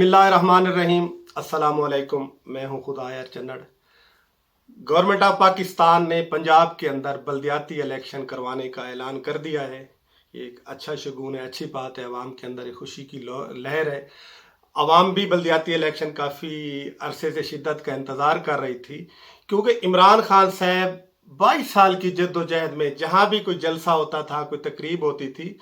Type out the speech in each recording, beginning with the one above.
बिस्मिल्लाहिर्रहमानिर्रहीम। अस्सलामुअलैकुम। मैं हूं खुदायर चन्नड़। गवर्नमेंट ऑफ पाकिस्तान ने पंजाब के अंदर बल्दियाती इलेक्शन करवाने का ऐलान कर दिया है। ये एक अच्छा शगुन है, अच्छी बात है। अवाम के अंदर एक खुशी की लहर है। अवाम भी बल्दियाती इलेक्शन काफ़ी अरसे से शिद्दत का इंतज़ार कर रही थी, क्योंकि इमरान खान साहब 22 साल की जद्दोजहद में जहाँ भी कोई जलसा होता था, कोई तकरीब होती थी,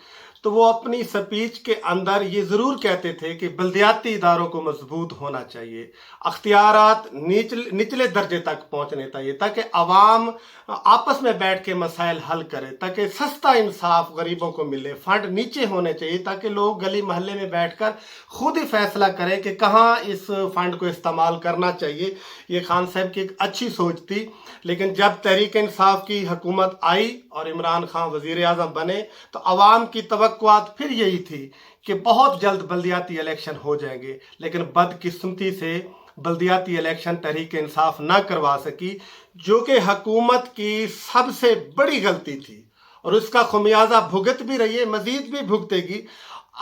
तो वो अपनी स्पीच के अंदर ये ज़रूर कहते थे कि बल्दियाती इदारों को मजबूत होना चाहिए, अख्तियारात निचले दर्जे तक पहुँचने चाहिए, ताकि अवाम आपस में बैठ के मसाइल हल करे, ताकि सस्ता इंसाफ गरीबों को मिले। फंड नीचे होने चाहिए ताकि लोग गली मोहल्ले में बैठकर खुद ही फैसला करें कि कहाँ इस फंड को इस्तेमाल करना चाहिए। ये खान साहब की एक अच्छी सोच थी। लेकिन जब तहरीक इंसाफ की हुकूमत आई और इमरान खान वज़ीर आज़म बने, तो अवाम की तवक्कुआत फिर यही थी कि बहुत जल्द बल्दियाती इलेक्शन हो जाएंगे। लेकिन बदकिस्मती से बल्दियाती इलेक्शन तहरीक इंसाफ ना करवा सकी, जो कि हुकूमत की सबसे बड़ी गलती थी, और उसका खुमियाजा भुगत भी रही है, मजीद भी भुगतेगी।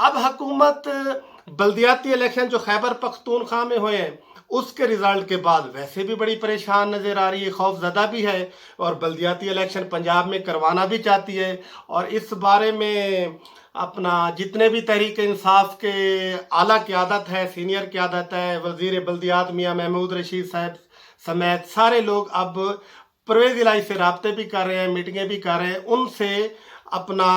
अब हुकूमत बल्दियाती इलेक्शन जो खैबर पख्तूनख्वा में हुए हैं, उसके रिजल्ट के बाद वैसे भी बड़ी परेशान नज़र आ रही है, खौफजदा भी है, और बल्दियाती इलेक्शन पंजाब में करवाना भी चाहती है। और इस बारे में अपना जितने भी तहरीक इंसाफ के आला क़यादत है, सीनियर क़यादत है, वज़ीर बल्दियात मियाँ महमूद रशीद साहब समेत सारे लोग अब परवेज़ इलाही से राब्ते भी कर रहे हैं, मीटिंगें भी कर रहे हैं। उनसे अपना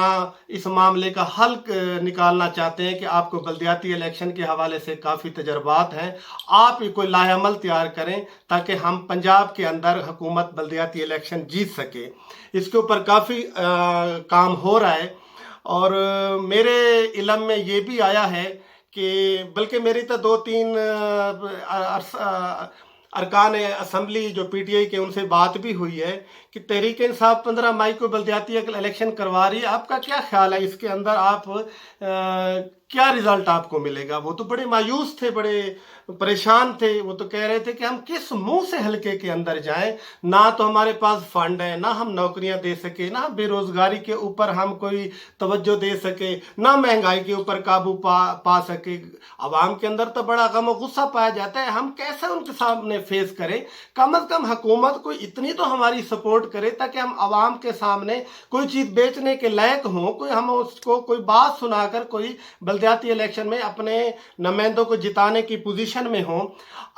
इस मामले का हल निकालना चाहते हैं कि आपको बल्दियाती इलेक्शन के हवाले से काफ़ी तजर्बात हैं, आप कोई लाहेअमल तैयार करें ताकि हम पंजाब के अंदर हुकूमत बल्दियाती इलेक्शन जीत सके। इसके ऊपर काफ़ी काम हो रहा है। और मेरे इल्म में ये भी आया है कि बल्कि मेरी तो 2-3 अरकान असम्बली जो पीटीआई के, उनसे बात भी हुई है कि तहरीक इंसाफ 15 मई को बल्दियाती इलेक्शन करवा रही है। आपका क्या ख्याल है इसके अंदर? आप क्या रिजल्ट आपको मिलेगा? वो तो बड़े मायूस थे, बड़े परेशान थे। वो तो कह रहे थे कि हम किस मुंह से हलके के अंदर जाएं, ना तो हमारे पास फंड है, ना हम नौकरियां दे सके, ना बेरोजगारी के ऊपर हम कोई तवज्जो दे सके, ना महंगाई के ऊपर काबू पा सके। अवाम के अंदर तो बड़ा गम और गुस्सा पाया जाता है। हम कैसे उनके सामने फेस करें? कम अज कम हुकूमत को इतनी तो हमारी सपोर्ट करे ताकि हम अवाम के सामने कोई चीज़ बेचने के लायक हों, कोई हम उसको कोई बात सुनाकर कोई बल्दियाती इलेक्शन में अपने नुमाइंदों को जिताने की पोजीशन में हों।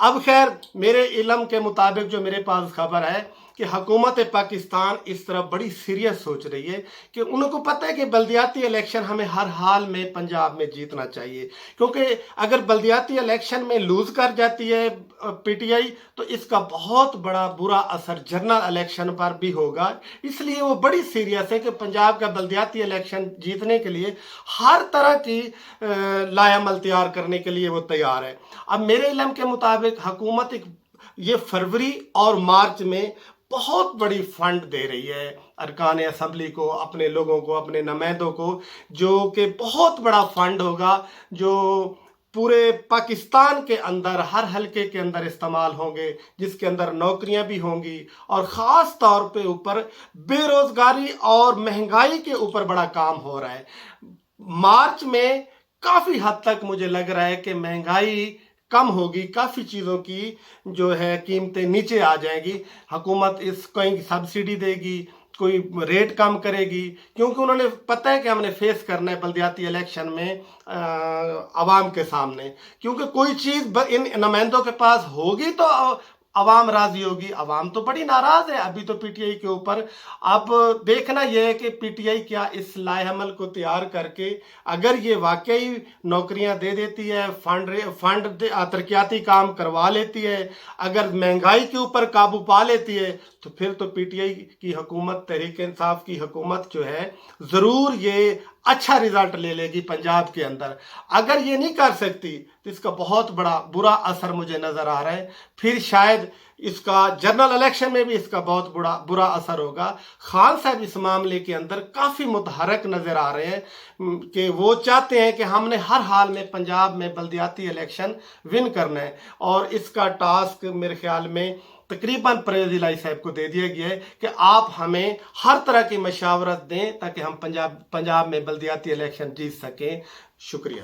अब खैर मेरे इल्म के मुताबिक जो मेरे पास खबर है कि हुकूमत पाकिस्तान इस तरह बड़ी सीरियस सोच रही है कि उनको पता है कि बल्दियाती इलेक्शन हमें हर हाल में पंजाब में जीतना चाहिए, क्योंकि अगर बल्दियाती इलेक्शन में लूज कर जाती है पीटीआई तो इसका बहुत बड़ा बुरा असर जनरल इलेक्शन पर भी होगा। इसलिए वो बड़ी सीरियस है कि पंजाब का बल्दियाती इलेक्शन जीतने के लिए हर तरह की लाएअमल तैयार करने के लिए वो तैयार है। अब मेरे इल्म के मुताबिक हुकूमत ये फरवरी और मार्च में बहुत बड़ी फंड दे रही है अरकान असम्बली को, अपने लोगों को, अपने नुमाइंदों को, जो कि बहुत बड़ा फंड होगा, जो पूरे पाकिस्तान के अंदर हर हलके के अंदर इस्तेमाल होंगे, जिसके अंदर नौकरियां भी होंगी। और ख़ास तौर पे ऊपर बेरोज़गारी और महंगाई के ऊपर बड़ा काम हो रहा है। मार्च में काफ़ी हद तक मुझे लग रहा है कि महंगाई कम होगी, काफ़ी चीज़ों की जो है कीमतें नीचे आ जाएगी। हुकूमत इस कोई सब्सिडी देगी, कोई रेट कम करेगी, क्योंकि उन्होंने पता है कि हमने फेस करना है बल्दियाती इलेक्शन में आवाम के सामने। क्योंकि कोई चीज़ इन नुमाइंदों के पास होगी तो अवाम राजी होगी। अवाम तो बड़ी नाराज है अभी तो पीटीआई के ऊपर। अब देखना यह है कि पीटीआई क्या इस लाएअमल को तैयार करके अगर ये वाकई नौकरियां दे देती है, फंड तरक्याती काम करवा लेती है, अगर महंगाई के ऊपर काबू पा लेती है, तो फिर तो पीटीआई की हुकूमत, तहरीक इंसाफ की हुकूमत जो है ज़रूर ये अच्छा रिजल्ट ले लेगी पंजाब के अंदर। अगर ये नहीं कर सकती तो इसका बहुत बड़ा बुरा असर मुझे नज़र आ रहा है। फिर शायद इसका जनरल इलेक्शन में भी इसका बहुत बुरा असर होगा। खान साहब इस मामले के अंदर काफ़ी मुतहरक नज़र आ रहे हैं कि वो चाहते हैं कि हमने हर हाल में पंजाब में बल्दियाती इलेक्शन विन करना है, और इसका टास्क मेरे ख्याल में तकरीबन परवेज़ इलाही साहब को दे दिया गया है कि आप हमें हर तरह की मशावरत दें ताकि हम पंजाब में बल्दियाती इलेक्शन जीत सकें। शुक्रिया।